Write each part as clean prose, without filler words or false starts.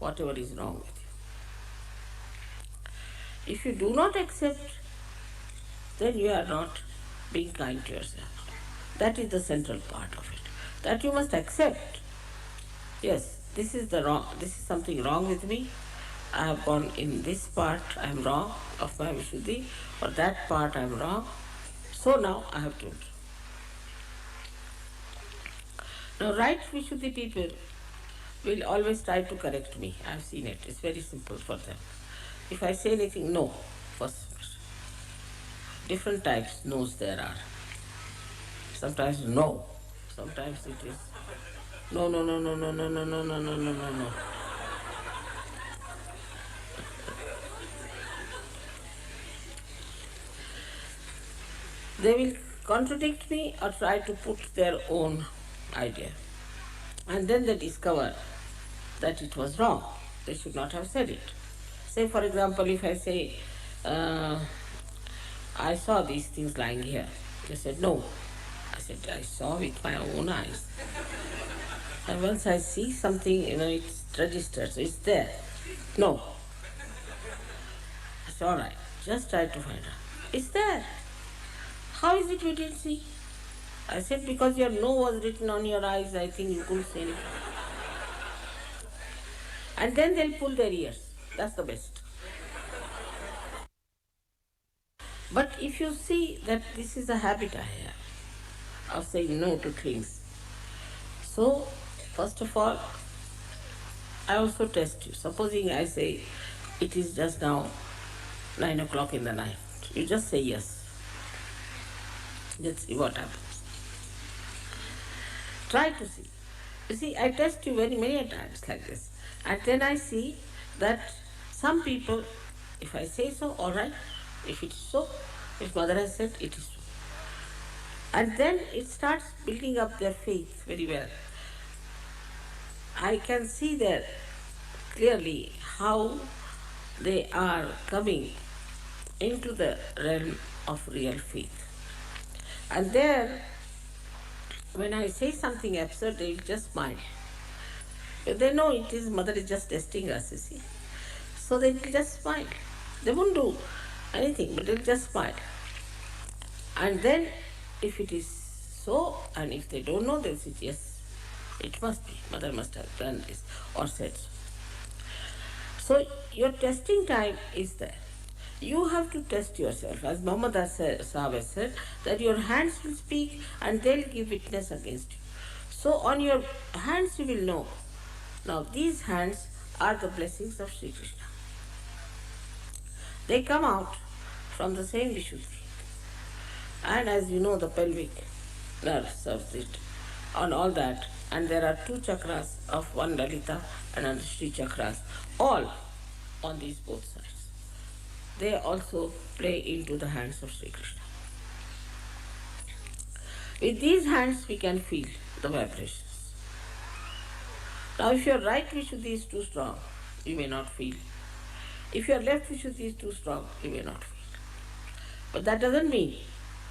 whatever is wrong with you. If you do not accept, then you are not being kind to yourself. That is the central part of it. That you must accept. Yes, this is the wrong. This is something wrong with me. I have gone in this part. I am wrong of my Vishuddhi, or that part I am wrong. So now I have to. Now, right Vishuddhi people will always try to correct me. I have seen it. It's very simple for them. If I say anything, no. First, different types no's there are. Sometimes no. Sometimes it is no, no, no, no, no, no, no, no, no, no, no, no, no. They will contradict me or try to put their own idea. And then they discover that it was wrong. They should not have said it. Say, for example, if I say, I saw these things lying here. They said, no. I said, I saw with my own eyes. And once I see something, it's registered, so it's there. No. I said, all right, just try to find out. It's there. How is it we didn't see? I said, because your no was written on your eyes, I think you couldn't see anything. And then they'll pull their ears. That's the best. But if you see that this is a habit I have of saying no to things, so first of all, I also test you. Supposing I say it is just now 9 o'clock in the night, you just say yes. Let's see what happens. Try to see. You see, I test you very many times like this. And then I see that some people, if I say so, all right. If it is so, if Mother has said, it is so. And then it starts building up their faith very well. I can see there clearly how they are coming into the realm of real faith. And there, when I say something absurd, they will just smile. They know it is Mother is just testing us, you see. So they will just smile. They won't do anything, but they will just smile. And then, if it is so, and if they don't know, they'll say, yes, it must be. Mother must have done this or said so. So your testing time is there. You have to test yourself. As Muhammad Sahib has said, that your hands will speak and they'll give witness against you. So on your hands you will know. Now these hands are the blessings of Sri Krishna. They come out from the same Vishuddhi. And as you know, the pelvic nerve serves it on all that. And there are two chakras of one Lalita and another Sri chakras, all on these both sides. They also play into the hands of Sri Krishna. With these hands we can feel the vibrations. Now if your right Vishuddhi is too strong, you may not feel. If your left Vishuddhi is too strong, you may not feel. But that doesn't mean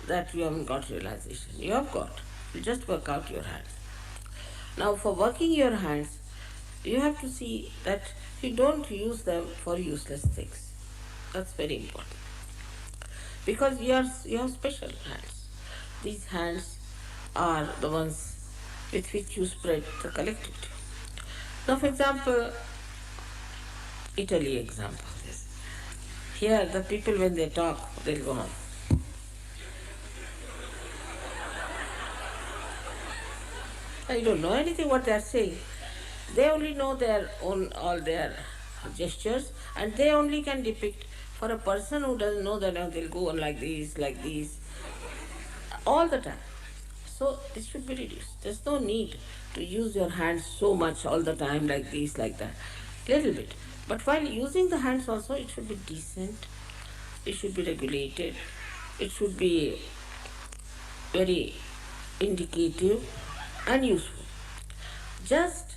that you haven't got realization. You have got. You just work out your hands. Now for working your hands, you have to see that you don't use them for useless things. That's very important. Because you have special hands. These hands are the ones with which you spread the collectivity. Now for example, Italy example. Here the people when they talk, they'll go on. I don't know anything what they are saying. They only know their own, all their gestures, and they only can depict. For a person who doesn't know that, they'll go on like this, all the time. So this should be reduced. There's no need to use your hands so much all the time like this, like that. Little bit. But while using the hands also, it should be decent, it should be regulated, it should be very indicative and useful. Just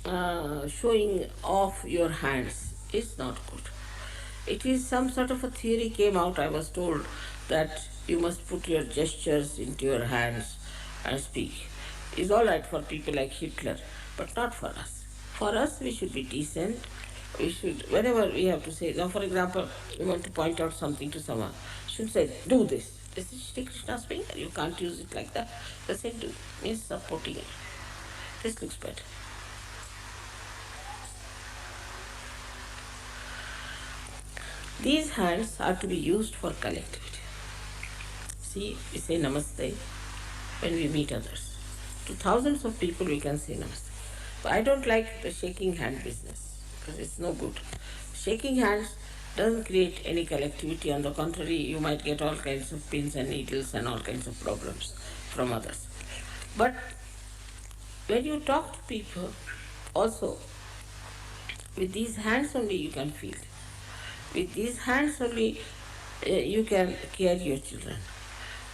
showing off your hands is not good. It is some sort of a theory came out, I was told, that you must put your gestures into your hands and speak. It's all right for people like Hitler, but not for us. For us, we should be decent. We should, whenever we have to say, now for example, we want to point out something to someone, should say, do this. This is Sri Krishna's finger. You can't use it like that. Just say, do, means supporting it. This looks better. These hands are to be used for collectivity. See, we say namaste when we meet others. To thousands of people we can say namaste. But I don't like the shaking hand business because it's no good. Shaking hands doesn't create any collectivity. On the contrary, you might get all kinds of pins and needles and all kinds of problems from others. But when you talk to people, also with these hands only you can feel. With these hands only you can care your children.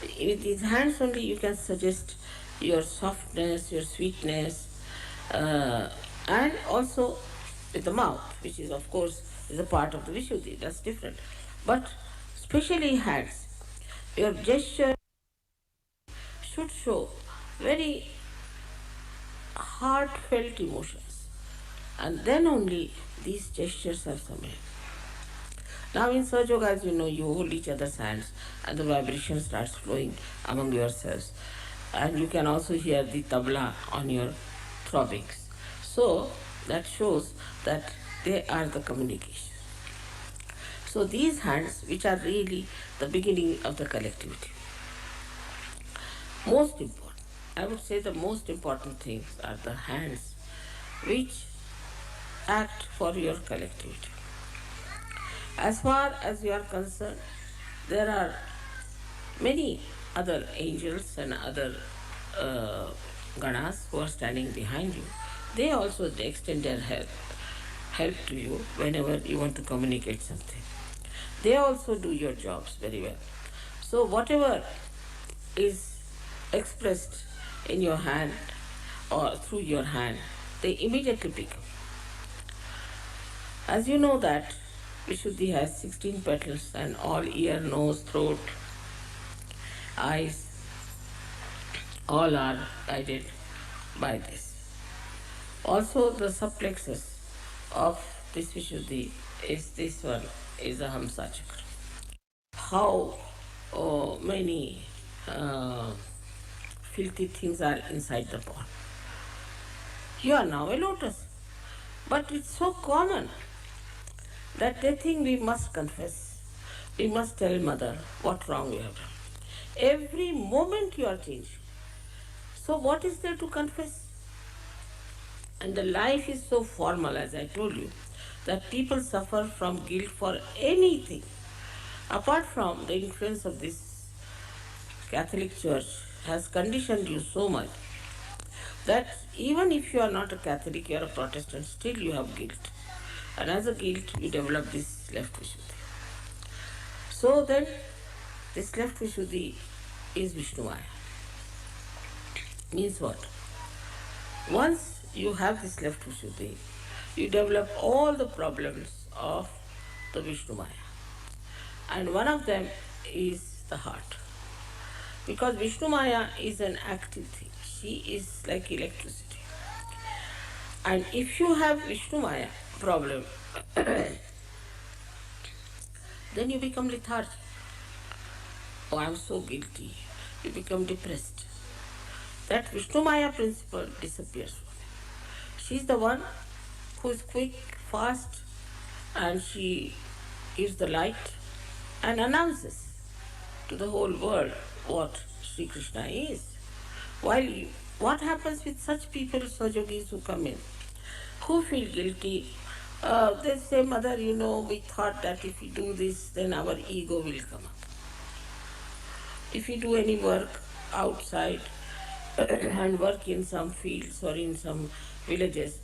With these hands only you can suggest your softness, your sweetness, and also with the mouth, which is of course is a part of the Vishuddhi, that's different. But especially hands, your gesture should show very heartfelt emotions, and then only these gestures have some meaning. Now in Sahaja Yoga, as you know, you hold each other's hands and the vibration starts flowing among yourselves. And you can also hear the tabla on your throbbings. So that shows that they are the communication. So these hands, which are really the beginning of the collectivity. Most important, I would say the most important things are the hands which act for your collectivity. As far as you are concerned, there are many other angels and other ganas who are standing behind you. They also extend their help to you whenever you want to communicate something. They also do your jobs very well. So whatever is expressed in your hand or through your hand, they immediately pick up. As you know that Vishuddhi has 16 petals and all ear, nose, throat, eyes, all are guided by this. Also the subplexus of this Vishuddhi is this one, is the Hamsa Chakra. How many filthy things are inside the pot. You are now a lotus. But it's so common that they think we must confess. We must tell mother what wrong we have done. Every moment you are changing. So what is there to confess? And the life is so formal, as I told you, that people suffer from guilt for anything. Apart from the influence of this Catholic Church has conditioned you so much that even if you are not a Catholic, you are a Protestant, still you have guilt. And as a guilt, you develop this left Vishuddhi. So then, this left Vishuddhi is Vishnumaya. Means what? Once you have this left Vishuddhi, you develop all the problems of the Vishnumaya. And one of them is the heart. Because Vishnumaya is an active thing. She is like electricity. And if you have Vishnumaya problem, then you become lethargic. Oh, I'm so guilty. You become depressed. That Vishnumaya principle disappears. She's the one who is quick, fast, and she gives the light and announces to the whole world what Sri Krishna is. While what happens with such people, Sahajogis who come in, who feel guilty, they say, Mother, we thought that if we do this, then our ego will come up. If we do any work outside and work in some fields or in some villages,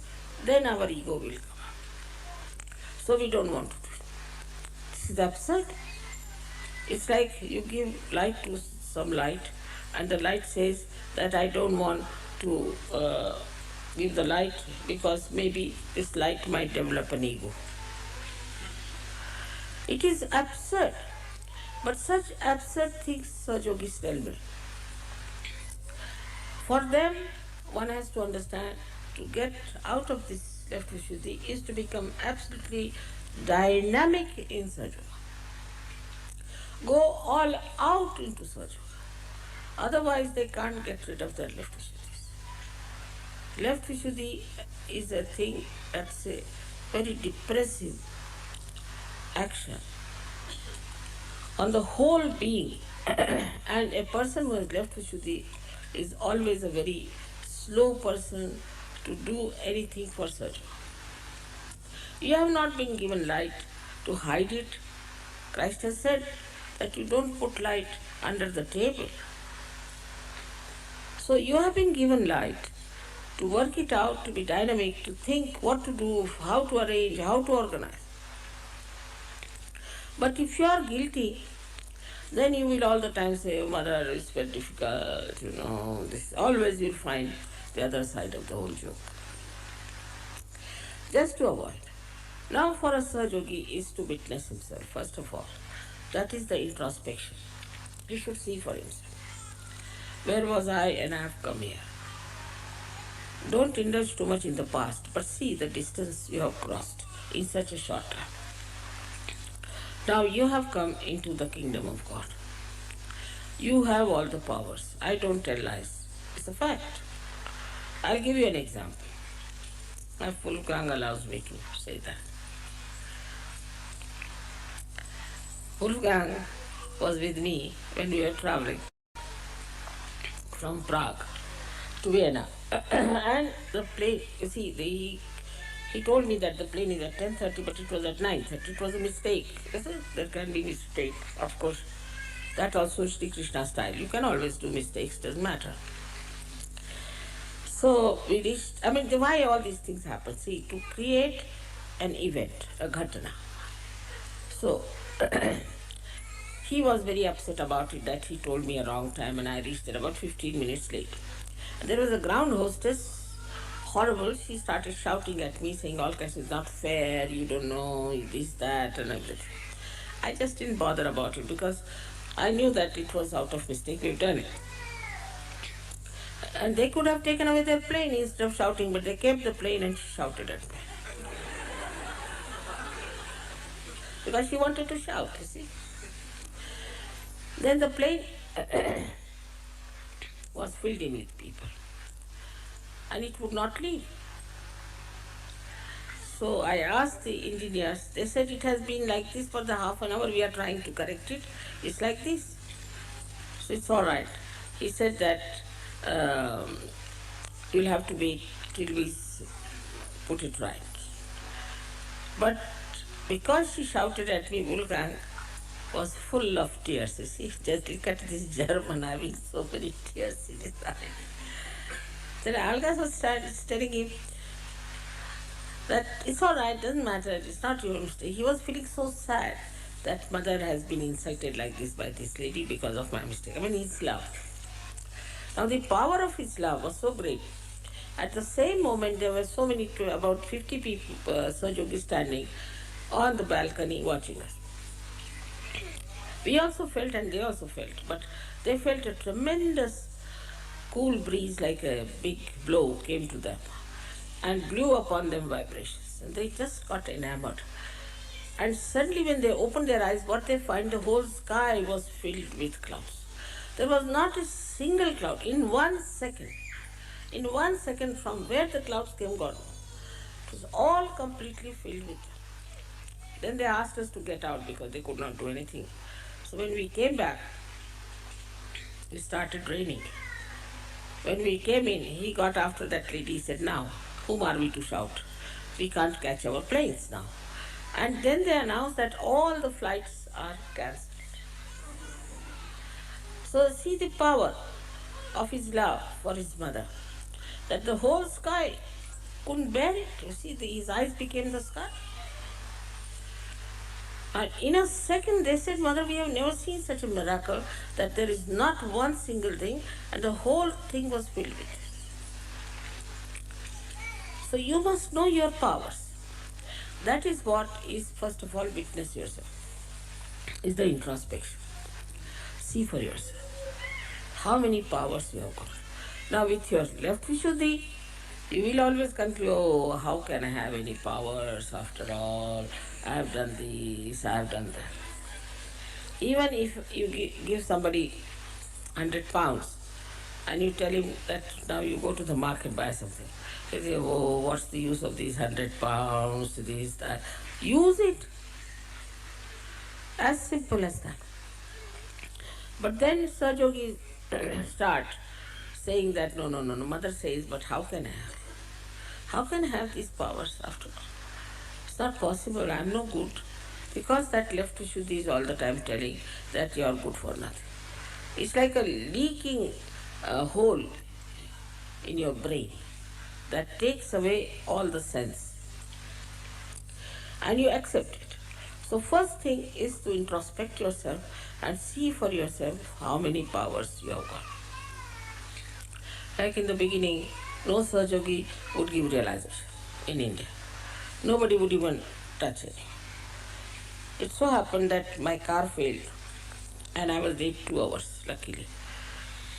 then our ego will come up. So we don't want to do it. This is absurd. It's like you give light to some light and the light says that I don't want to give the light because maybe this light might develop an ego. It is absurd. But such absurd things Sahajogis tell me. For them, one has to understand, to get out of this left Vishuddhi, is to become absolutely dynamic in Saja. Go all out into Saja. Otherwise, they can't get rid of their left Vishuddhis. Left Vishuddhi is a thing that's a very depressive action on the whole being. And a person who has left Vishuddhi is always a very slow person to do anything for Saja. You have not been given light to hide it. Christ has said that you don't put light under the table. So you have been given light to work it out, to be dynamic, to think what to do, how to arrange, how to organize. But if you are guilty, then you will all the time say, Mother, it's very difficult, this. Always you'll find the other side of the whole joke. Just to avoid. Now for a Sahaja Yogi is to witness himself, first of all. That is the introspection. He should see for himself. Where was I and I have come here? Don't indulge too much in the past, but see the distance you have crossed in such a short time. Now you have come into the kingdom of God. You have all the powers. I don't tell lies. It's a fact. I'll give you an example. My full gang allows me to say that. Wolfgang was with me when we were traveling from Prague to Vienna. And the plane, you see, he told me that the plane is at 10:30, but it was at 9:30. It was a mistake. There can be mistakes, of course. That also is Sri Krishna style. You can always do mistakes, doesn't matter. So we reached, why all these things happen? See, to create an event, a ghatana. So, he was very upset about it that he told me a wrong time and I reached there about 15 minutes late. And there was a ground hostess, horrible. She started shouting at me, saying all kinds of, it's not fair, you don't know, this, that, and everything. I just didn't bother about it because I knew that it was out of mistake, we've done it. And they could have taken away their plane instead of shouting, but they kept the plane and she shouted at me. Because she wanted to shout, you see. Then the plane was filled in with people. And it would not leave. So I asked the engineers, they said it has been like this for the half an hour, we are trying to correct it. It's like this. So it's all right. He said that you'll have to wait till we put it right. But because she shouted at me, Wolfgang was full of tears. You see, just look at this German having so many tears in his eyes. Then Alga was telling him that it's all right, doesn't matter, it's not your mistake. He was feeling so sad that mother has been insulted like this by this lady because of my mistake. His love. Now the power of his love was so great. At the same moment, there were so many, about 50 people, Sahaja standing on the balcony watching us. We also felt and they also felt, but they felt a tremendous cool breeze like a big blow came to them and blew upon them vibrations. And they just got enamored. And suddenly when they opened their eyes, what they find, the whole sky was filled with clouds. There was not a single cloud in 1 second. In 1 second from where the clouds came, God knows. It was all completely filled with them. Then they asked us to get out because they could not do anything. So when we came back, it started raining. When we came in, he got after that lady. He said, now, whom are we to shout? We can't catch our planes now. And then they announced that all the flights are cancelled. So see the power of his love for his mother, that the whole sky couldn't bear it. You see, his eyes became the sky. And in a second they said, Mother, we have never seen such a miracle that there is not one single thing and the whole thing was filled with it. So you must know your powers. That is what is, first of all, witness yourself. Is the introspection. See for yourself how many powers you have got. Now with your left Vishuddhi, You will always conclude, oh, how can I have any powers after all? I have done this, I have done that. Even if you give somebody 100 pounds and you tell him that now you go to the market, buy something. They say, oh, what's the use of these 100 pounds, this, that. Use it. As simple as that. But then Sajogi start saying that, no, no, no, no. Mother says, but how can I have? How can I have these powers after all? It's not possible. I'm no good. Because that left Vishuddhi is all the time telling that you are good for nothing. It's like a leaking hole in your brain that takes away all the sense. And you accept it. So first thing is to introspect yourself and see for yourself how many powers you have got. Like in the beginning, no Sahajogi would give realization in India. Nobody would even touch it. It so happened that my car failed and I was late 2 hours, luckily.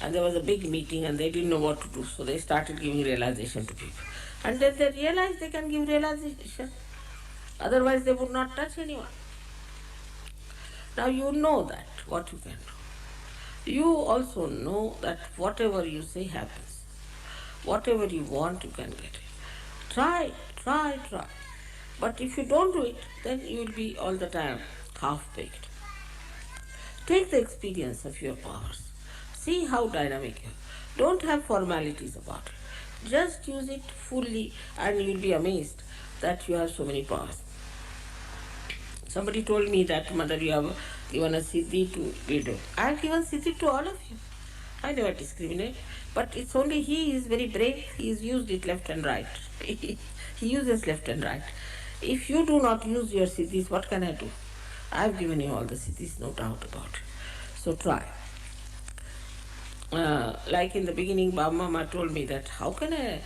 And there was a big meeting and they didn't know what to do, so they started giving realization to people. And then they realized they can give realization. Otherwise they would not touch anyone. Now you know that, what you can do. You also know that whatever you say happens. Whatever you want, you can get it. Try, try, try. But if you don't do it, then you will be all the time half-baked. Take the experience of your powers. See how dynamic you are. Don't have formalities about it. Just use it fully and you will be amazed that you have so many powers. Somebody told me that, Mother, you have given a siddhi to Guido. I have given siddhi to all of you. I never discriminate. But it's only he is very brave. He has used it left and right. He uses left and right. If you do not use your siddhis, what can I do? I have given you all the siddhis, no doubt about it. So try. Like in the beginning, Baba Mama told me that how can I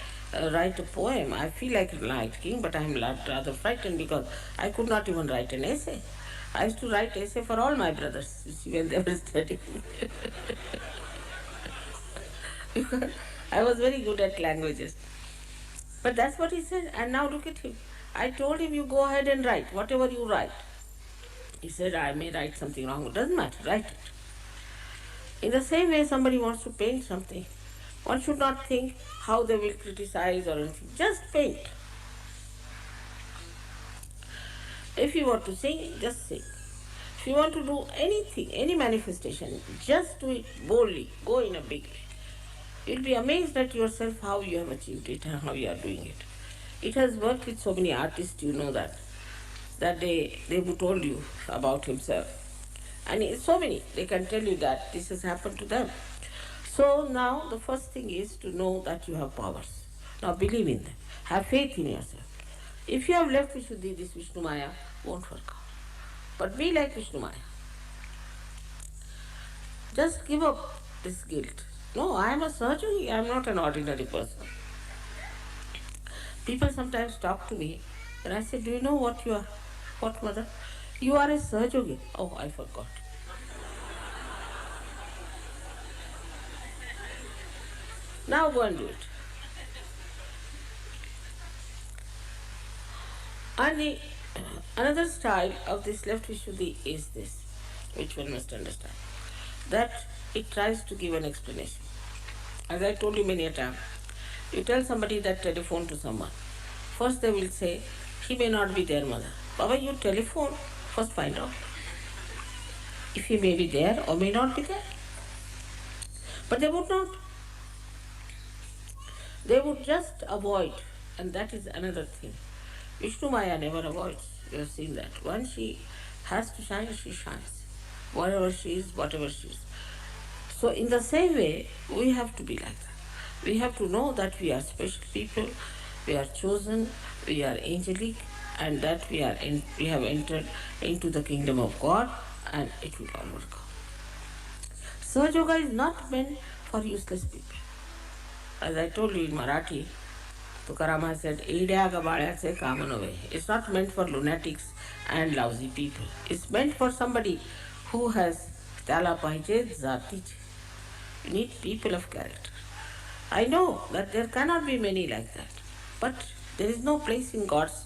write a poem? I feel like writing, but I am rather frightened because I could not even write an essay. I used to write essay for all my brothers, you see, when they were studying. Because I was very good at languages. But that's what he said, and now look at him. I told him, you go ahead and write, whatever you write. He said, I may write something wrong. It doesn't matter, write it. In the same way, somebody wants to paint something. One should not think how they will criticize or anything. Just paint. If you want to sing, just sing. If you want to do anything, any manifestation, just do it boldly. Go in a big way. You'll be amazed at yourself how you have achieved it and how you are doing it. It has worked with so many artists, you know that. That they told you about himself. And so many, they can tell you that this has happened to them. So now the first thing is to know that you have powers. Now believe in them. Have faith in yourself. If you have left Vishuddhi, this Vishnu Maya won't work out. But be like Vishnu Maya. Just give up this guilt. No, I am a Sahajogi, I am not an ordinary person. People sometimes talk to me and I say, do you know what you are? What, Mother? You are a Sahajogi. Oh, I forgot. Now go and do it. And another style of this left Vishuddhi is this, which one must understand, that it tries to give an explanation. As I told you many a time, you tell somebody that telephone to someone. First they will say, he may not be there, Mother. Baba, you telephone, first find out if he may be there or may not be there. But they would not. They would just avoid, and that is another thing. Vishnu Maya never avoids. You have seen that. Once she has to shine, she shines. Whatever she is, whatever she is. So in the same way, we have to be like that. We have to know that we are special people, we are chosen, we are angelic, and that we have entered into the kingdom of God, and it will all work out. Sahaja Yoga is not meant for useless people. As I told you in Marathi, Tukarama said, "Idya gabaळ्याचे काम नव्हे." It's not meant for lunatics and lousy people. It's meant for somebody who has त्याला पाहिजे जातीचे. You need people of character. I know that there cannot be many like that. But there is no place in God's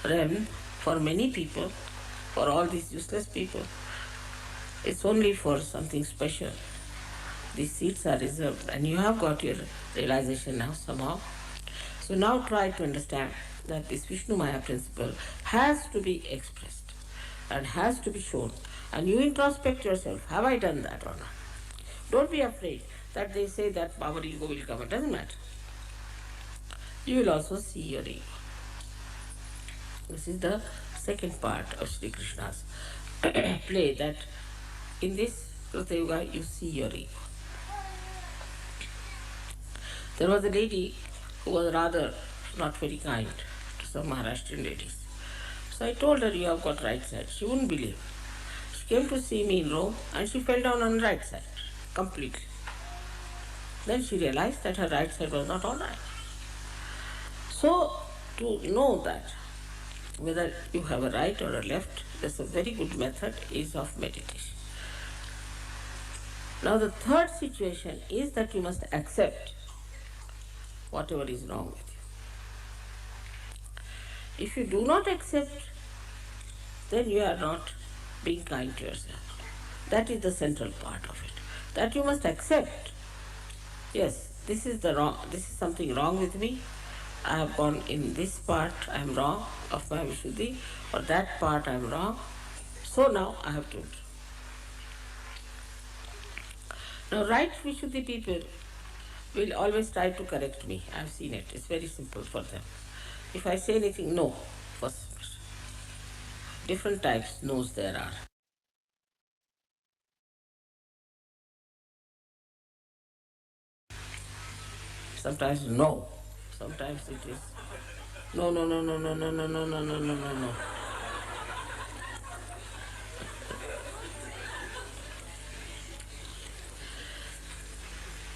realm for many people, for all these useless people. It's only for something special. These seats are reserved, and you have got your realization now somehow. So now try to understand that this Vishnu Maya principle has to be expressed and has to be shown. And you introspect yourself, have I done that or not? Don't be afraid that they say that our ego will come. It doesn't matter. You will also see your ego. This is the second part of Sri Krishna's play, that in this Krita Yuga you see your ego. There was a lady who was rather not very kind to some Maharashtrian ladies. So I told her, you have got right side. She wouldn't believe. She came to see me in Rome and she fell down on the right side completely. Then she realized that her right side was not all right. So to know that whether you have a right or a left, that's a very good method is of meditation. Now the third situation is that you must accept whatever is wrong with you. If you do not accept, then you are not being kind to yourself. That is the central part of it. That you must accept. Yes, this is something wrong with me. I have gone in this part, I am wrong of my Vishuddhi, or that part I am wrong. So now I have to do. Now right Vishuddhi people will always try to correct me. I have seen it. It's very simple for them. If I say anything, no. First, different types no's there are. Sometimes no. Sometimes it is no, no, no, no, no, no, no, no, no, no, no, no, no.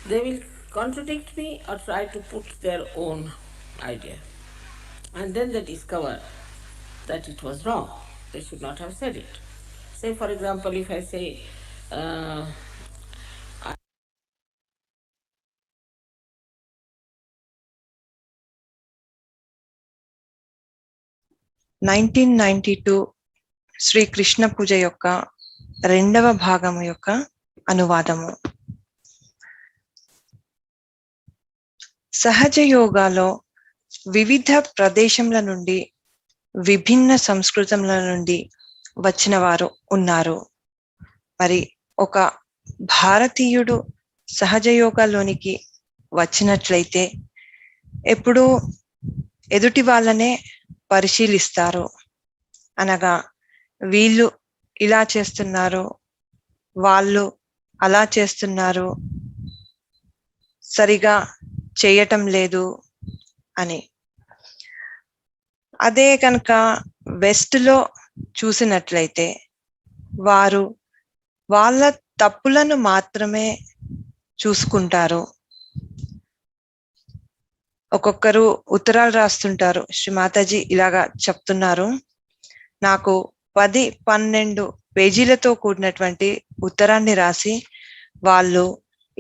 They will contradict me or try to put their own idea. And then they discover that it was wrong. They should not have said it. Say, for example, if I say, uh, 1992 Shri Krishna పూజ యొక్క రెండవ భాగము యొక్క అనువాదము. సహజ యోగాలో వివిధ ప్రదేశముల నుండి విభిన్న సంస్కృతముల నుండి వచ్చిన వారు ఉన్నారు. మరి ఒక భారతీయుడు సహజ యోగాలోనికి వచ్చినట్లయితే ఎప్పుడూ ఎదుటి వాళ్ళనే పరిశీలిస్తారు. అనగా వీళ్ళు ఇలా చేస్తున్నారు, వాళ్ళు అలా చేస్తున్నారు, సరిగా చేయటం లేదు అని. అదే కనుక వెస్ట్ లో చూసినట్లయితే వారు వాళ్ళ తప్పులను మాత్రమే చూసుకుంటారు. ఒక్కొక్కరు ఉత్తరాలు రాస్తుంటారు. శ్రీ మాతాజీ ఇలాగా చెప్తున్నారు, నాకు 10-12 పేజీలతో కూడినటువంటి ఉత్తరాన్ని రాసి వాళ్ళు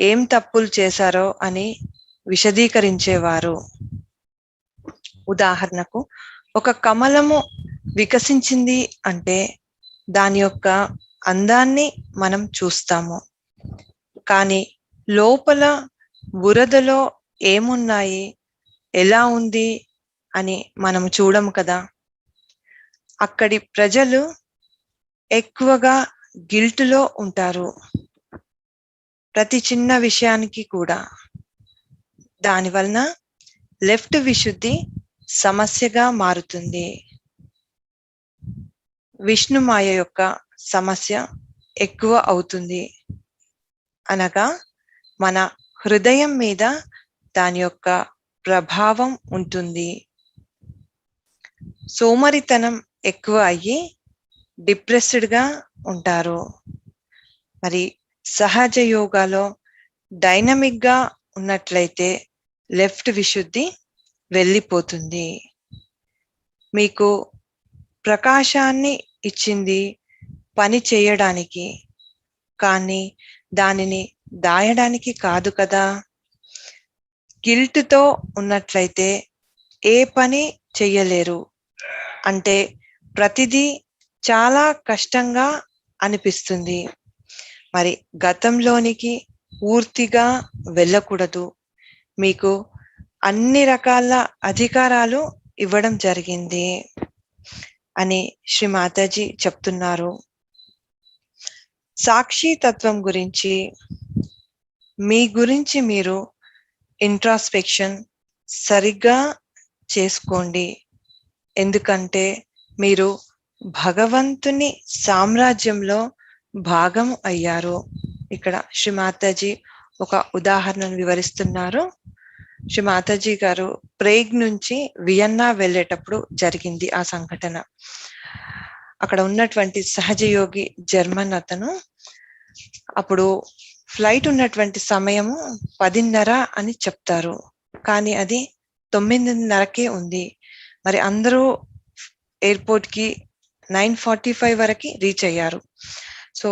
ఏం తప్పులు చేశారో అని విశదీకరించేవారు. ఉదాహరణకు, ఒక కమలము వికసించింది అంటే దాని యొక్క అందాన్ని మనం చూస్తాము, కానీ లోపల బురదలో ఏమున్నాయి, ఎలా ఉంది అని మనం చూడము కదా. అక్కడి ప్రజలు ఎక్కువగా గిల్టులో ఉంటారు, ప్రతి చిన్న విషయానికి కూడా. దాని వలన లెఫ్ట్ విశుద్ధి సమస్యగా మారుతుంది. విష్ణుమాయ యొక్క సమస్య ఎక్కువ అవుతుంది. అనగా మన హృదయం మీద దాని యొక్క ప్రభావం ఉంటుంది. సోమరితనం ఎక్కువ అయ్యి డిప్రెస్డ్ గా ఉంటారు. మరి సహజ యోగాలో డైనమిక్ గా ఉన్నట్లయితే లెఫ్ట్ విశుద్ధి వెళ్ళిపోతుంది. మీకు ప్రకాశాన్ని ఇచ్చింది పని చేయడానికి, కానీ దానిని దాయడానికి కాదు కదా. గిల్ట్తో ఉన్నట్లయితే ఏ పని చెయ్యలేరు. అంటే ప్రతిదీ చాలా కష్టంగా అనిపిస్తుంది. మరి గతంలోనికి పూర్తిగా వెళ్ళకూడదు. మీకు అన్ని రకాల అధికారాలు ఇవ్వడం జరిగింది అని శ్రీ మాతాజీ చెప్తున్నారు. సాక్షి తత్వం గురించి మీ గురించి మీరు ఇంట్రాస్పెక్షన్ సరిగ్గా చేసుకోండి. ఎందుకంటే మీరు భగవంతుని సామ్రాజ్యంలో భాగం అయ్యారు. ఇక్కడ శ్రీ మాతాజీ ఒక ఉదాహరణను వివరిస్తున్నారు. శ్రీ మాతాజీ గారు ప్రేగ్ నుంచి వియన్నా వెళ్ళేటప్పుడు జరిగింది ఆ సంఘటన. అక్కడ ఉన్నటువంటి సహజయోగి జర్మన్ అతను అప్పుడు ఫ్లైట్ ఉన్నటువంటి సమయము 10:30 అని చెప్తారు, కానీ అది 9:30కే ఉంది. మరి అందరూ ఎయిర్పోర్ట్ కి 9:45 వరకు రీచ్ అయ్యారు. సో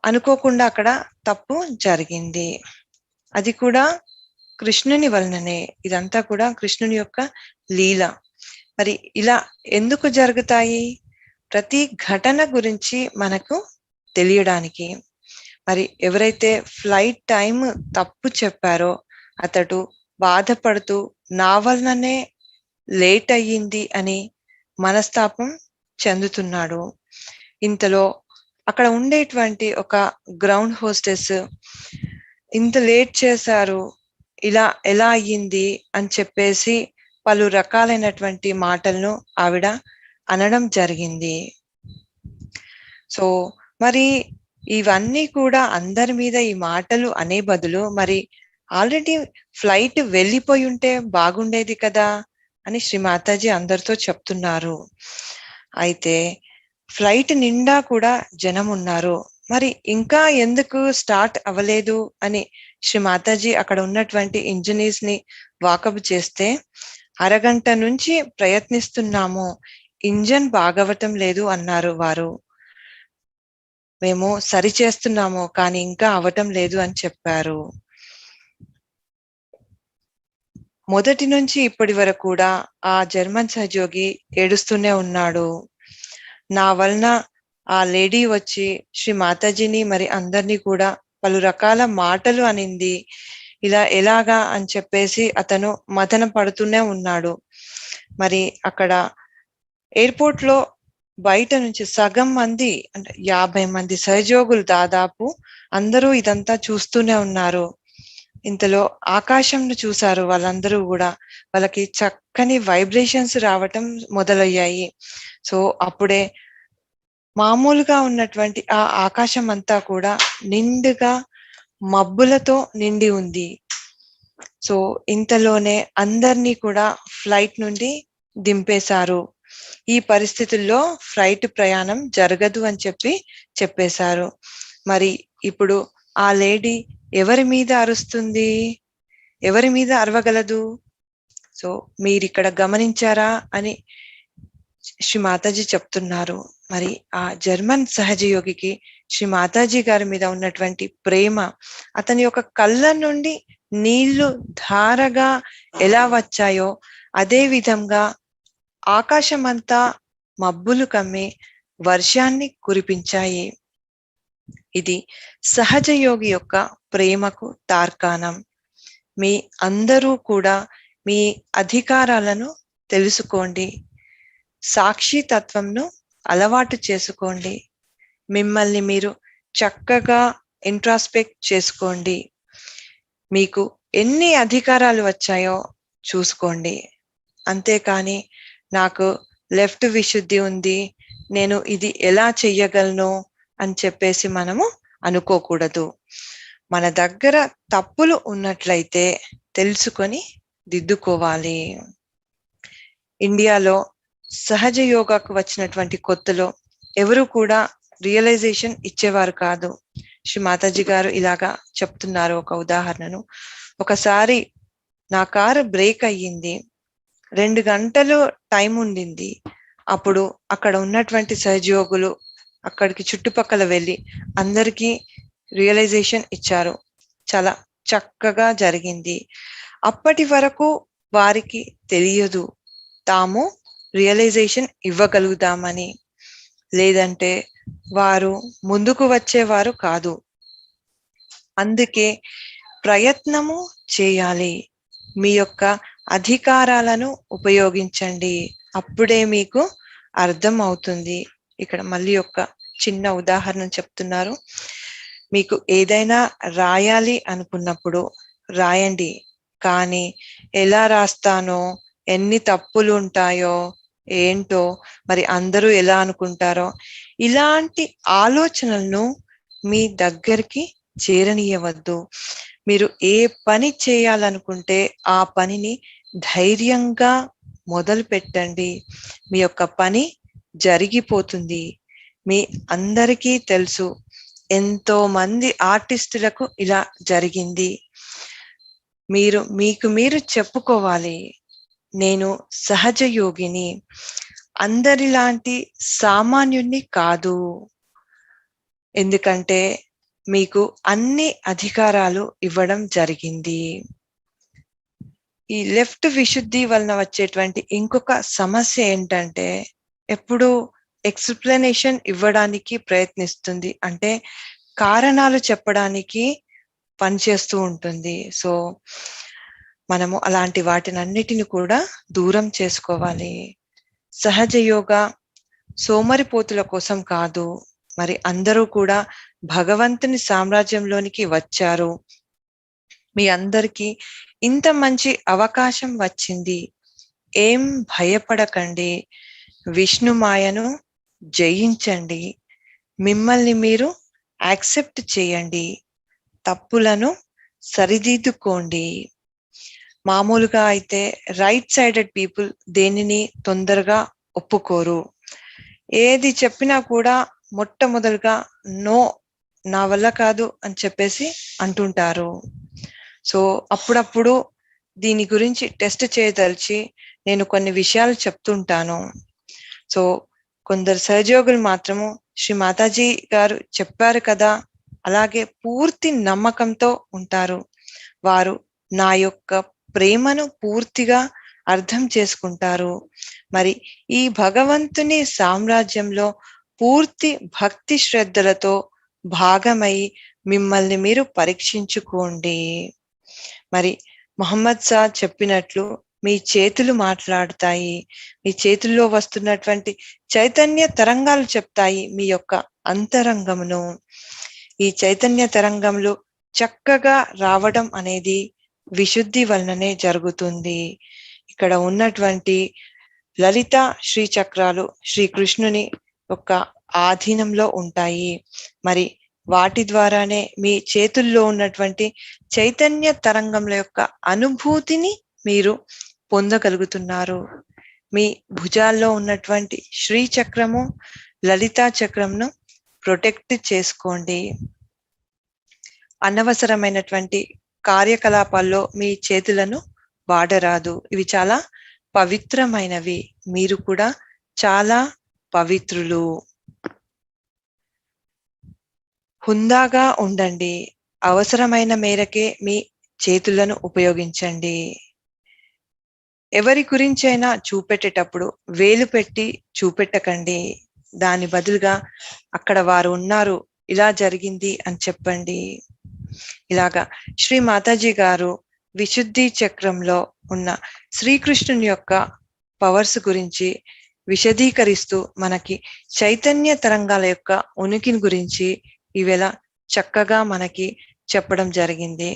అనుకోకుండా అక్కడ తప్పు జరిగింది. అది కూడా కృష్ణుని వలననే. ఇదంతా కూడా కృష్ణుని యొక్క లీల. మరి ఇలా ఎందుకు జరుగుతాయి? ప్రతి ఘటన గురించి మనకు తెలియడానికి. మరి ఎవరైతే ఫ్లైట్ టైం తప్పు చెప్పారో అతడు బాధపడుతూ నా వలననే లేట్ అయ్యింది అని మనస్తాపం చెందుతున్నాడు. ఇంతలో అక్కడ ఉండేటువంటి ఒక గ్రౌండ్ హోస్టెస్ ఇంత లేట్ చేశారు, ఇలా ఎలా అయ్యింది అని చెప్పేసి పలు రకాలైనటువంటి మాటలను ఆవిడ అనడం జరిగింది. సో మరి ఇవన్నీ కూడా అందరి మీద ఈ మాటలు అనే బదులు మరి ఆల్రెడీ ఫ్లైట్ వెళ్ళిపోయి ఉంటే బాగుండేది కదా అని శ్రీ మాతాజీ అందరితో చెప్తున్నారు. అయితే ఫ్లైట్ నిండా కూడా జనం ఉన్నారు. మరి ఇంకా ఎందుకు స్టార్ట్ అవ్వలేదు అని శ్రీ మాతాజీ అక్కడ ఉన్నటువంటి ఇంజనీర్స్ ని వాకబు చేస్తే, అరగంట నుంచి ప్రయత్నిస్తున్నాము, ఇంజన్ బాగవటం లేదు అన్నారు వారు. మేము సరి చేస్తున్నాము కానీ ఇంకా అవటం లేదు అని చెప్పారు. మొదటి నుంచి ఇప్పటి వరకు కూడా ఆ జర్మన్ సహయోగి ఏడుస్తూనే ఉన్నాడు. నా వలన ఆ లేడీ వచ్చి శ్రీ మాతాజీని మరి అందరినీ కూడా పలు రకాల మాటలు అనింది, ఇలా ఎలాగా అని చెప్పేసి అతను మదన పడుతూనే ఉన్నాడు. మరి అక్కడ ఎయిర్పోర్ట్ లో బయట నుంచి సగం మంది అంటే 50 మంది సహయోగులు దాదాపు అందరూ ఇదంతా చూస్తూనే ఉన్నారు. ఇంతలో ఆకాశంను చూశారు వాళ్ళందరూ కూడా. వాళ్ళకి చక్కని వైబ్రేషన్స్ రావటం మొదలయ్యాయి. సో అప్పుడే మామూలుగా ఉన్నటువంటి ఆ ఆకాశం అంతా కూడా నిండుగా మబ్బులతో నిండి ఉంది. సో ఇంతలోనే అందరినీ కూడా ఫ్లైట్ నుండి దింపేశారు. ఈ పరిస్థితుల్లో ఫ్లైట్ ప్రయాణం జరగదు అని చెప్పేశారు. మరి ఇప్పుడు ఆ లేడీ ఎవరి మీద అరుస్తుంది? ఎవరి మీద అరవగలదు? సో మీరు ఇక్కడ గమనించారా అని శ్రీ మాతాజీ చెప్తున్నారు. మరి ఆ జర్మన్ సహజయోగికి శ్రీ మాతాజీ గారి మీద ఉన్నటువంటి ప్రేమ, అతని యొక్క కళ్ళ నుండి నీళ్లు ధారగా ఎలా వచ్చాయో అదే విధంగా ఆకాశమంతా మబ్బులు కమ్మి వర్షాన్ని కురిపించాయి. ఇది సహజయోగి యొక్క ప్రేమకు తార్కాణం. మీ అందరూ కూడా మీ అధికారాలను తెలుసుకోండి, సాక్షి తత్వంను అలవాటు చేసుకోండి, మిమ్మల్ని మీరు చక్కగా ఇంట్రాస్పెక్ట్ చేసుకోండి. మీకు ఎన్ని అధికారాలు వచ్చాయో చూసుకోండి. అంతేకాని నాకు లెఫ్ట్ విశుద్ధి ఉంది, నేను ఇది ఎలా చెయ్యగలను అని చెప్పేసి మనము అనుకోకూడదు. మన దగ్గర తప్పులు ఉన్నట్లయితే తెలుసుకొని దిద్దుకోవాలి. ఇండియాలో సహజ యోగాకు వచ్చినటువంటి కొత్తలో ఎవరు కూడా రియలైజేషన్ ఇచ్చేవారు కాదు. శ్రీ మాతాజీ గారు ఇలాగా చెప్తున్నారు ఒక ఉదాహరణను. ఒకసారి నా కారు బ్రేక్ అయ్యింది, 2 గంటలు టైం ఉండింది. అప్పుడు అక్కడ ఉన్నటువంటి సహజయోగులు అక్కడికి చుట్టుపక్కల వెళ్ళి అందరికీ రియలైజేషన్ ఇచ్చారు. చాలా చక్కగా జరిగింది. అప్పటి వరకు వారికి తెలియదు తాము రియలైజేషన్ ఇవ్వగలుగుతామని, లేదంటే వారు ముందుకు వచ్చేవారు కాదు. అందుకే ప్రయత్నము చేయాలి. మీ యొక్క అధికారాలను ఉపయోగించండి, అప్పుడే మీకు అర్థం అవుతుంది. ఇక్కడ మళ్ళీ ఒక చిన్న ఉదాహరణ చెప్తున్నారు. మీకు ఏదైనా రాయాలి అనుకున్నప్పుడు రాయండి, కానీ ఎలా రాస్తానో, ఎన్ని తప్పులు ఉంటాయో ఏంటో, మరి అందరూ ఎలా అనుకుంటారో, ఇలాంటి ఆలోచనలను మీ దగ్గరికి చేరనీయవద్దు. మీరు ఏ పని చేయాలనుకుంటే ఆ పనిని ధైర్యంగా మొదలు పెట్టండి. మీ యొక్క పని జరిగిపోతుంది. మీ అందరికీ తెలుసు, ఎంతో మంది ఆర్టిస్టులకు ఇలా జరిగింది. మీకు మీరు చెప్పుకోవాలి, నేను సహజ యోగిని, అందరిలాంటి సామాన్యుణ్ణి కాదు. ఎందుకంటే మీకు అన్ని అధికారాలు ఇవ్వడం జరిగింది. ఈ లెఫ్ట్ విశుద్ధి వలన వచ్చేటువంటి ఇంకొక సమస్య ఏంటంటే, ఎప్పుడు ఎక్స్ప్లెనేషన్ ఇవ్వడానికి ప్రయత్నిస్తుంది, అంటే కారణాలు చెప్పడానికి పనిచేస్తూ ఉంటుంది. సో మనము అలాంటి వాటినన్నిటిని కూడా దూరం చేసుకోవాలి. సహజ యోగా సోమరిపోతుల కోసం కాదు. మరి అందరూ కూడా భగవంతుని సామ్రాజ్యంలోనికి వచ్చారు. మీ అందరికీ ఇంత మంచి అవకాశం వచ్చింది, ఏం భయపడకండి. విష్ణు మాయను జయించండి. మిమ్మల్ని మీరు యాక్సెప్ట్ చేయండి. తప్పులను సరిదిద్దుకోండి. మామూలుగా అయితే రైట్ సైడెడ్ పీపుల్ దేనిని తొందరగా ఒప్పుకోరు. ఏది చెప్పినా కూడా మొట్టమొదలుగా నో, నా వల్ల కాదు అని చెప్పేసి అంటుంటారు. సో అప్పుడప్పుడు దీని గురించి టెస్ట్ చేయదలిచి నేను కొన్ని విషయాలు చెప్తుంటాను. సో కొందరు సహయోగులు మాత్రము శ్రీ మాతాజీ గారు చెప్పారు కదా, అలాగే పూర్తి నమ్మకంతో ఉంటారు. వారు నా యొక్క ప్రేమను పూర్తిగా అర్థం చేసుకుంటారు. మరి ఈ భగవంతుని సామ్రాజ్యంలో పూర్తి భక్తి శ్రద్ధలతో భాగమై మిమ్మల్ని మీరు పరీక్షించుకోండి. మరి మొహమ్మద్ సాద్ చెప్పినట్లు మీ చేతులు మాట్లాడతాయి. మీ చేతుల్లో వస్తున్నటువంటి చైతన్య తరంగాలు చెప్తాయి మీ యొక్క అంతరంగమును. ఈ చైతన్య తరంగంలో చక్కగా రావడం అనేది విశుద్ధి వలననే జరుగుతుంది. ఇక్కడ ఉన్నటువంటి లలిత శ్రీ చక్రాలు శ్రీకృష్ణుని యొక్క ఆధీనంలో ఉంటాయి. మరి వాటి ద్వారానే మీ చేతుల్లో ఉన్నటువంటి చైతన్య తరంగంల యొక్క అనుభూతిని మీరు పొందగలుగుతున్నారు. మీ భుజాల్లో ఉన్నటువంటి శ్రీ చక్రము, లలితా చక్రంను ప్రొటెక్ట్ చేసుకోండి. అనవసరమైనటువంటి కార్యకలాపాల్లో మీ చేతులను వాడరాదు. ఇవి చాలా పవిత్రమైనవి. మీరు కూడా చాలా పవిత్రులు. హుందాగా ఉండండి. అవసరమైన మేరకే మీ చేతులను ఉపయోగించండి. ఎవరి గురించైనా చూపెట్టేటప్పుడు వేలు పెట్టి చూపెట్టకండి. దాని బదులుగా అక్కడ వారు ఉన్నారు, ఇలా జరిగింది అని చెప్పండి. ఇలాగా శ్రీ మాతాజీ గారు విశుద్ధి చక్రంలో ఉన్న శ్రీకృష్ణుని యొక్క పవర్స్ గురించి విశదీకరిస్తూ మనకి చైతన్య తరంగాల యొక్క ఉనికిని గురించి ఈవేళ చక్కగా మనకి చెప్పడం జరిగింది.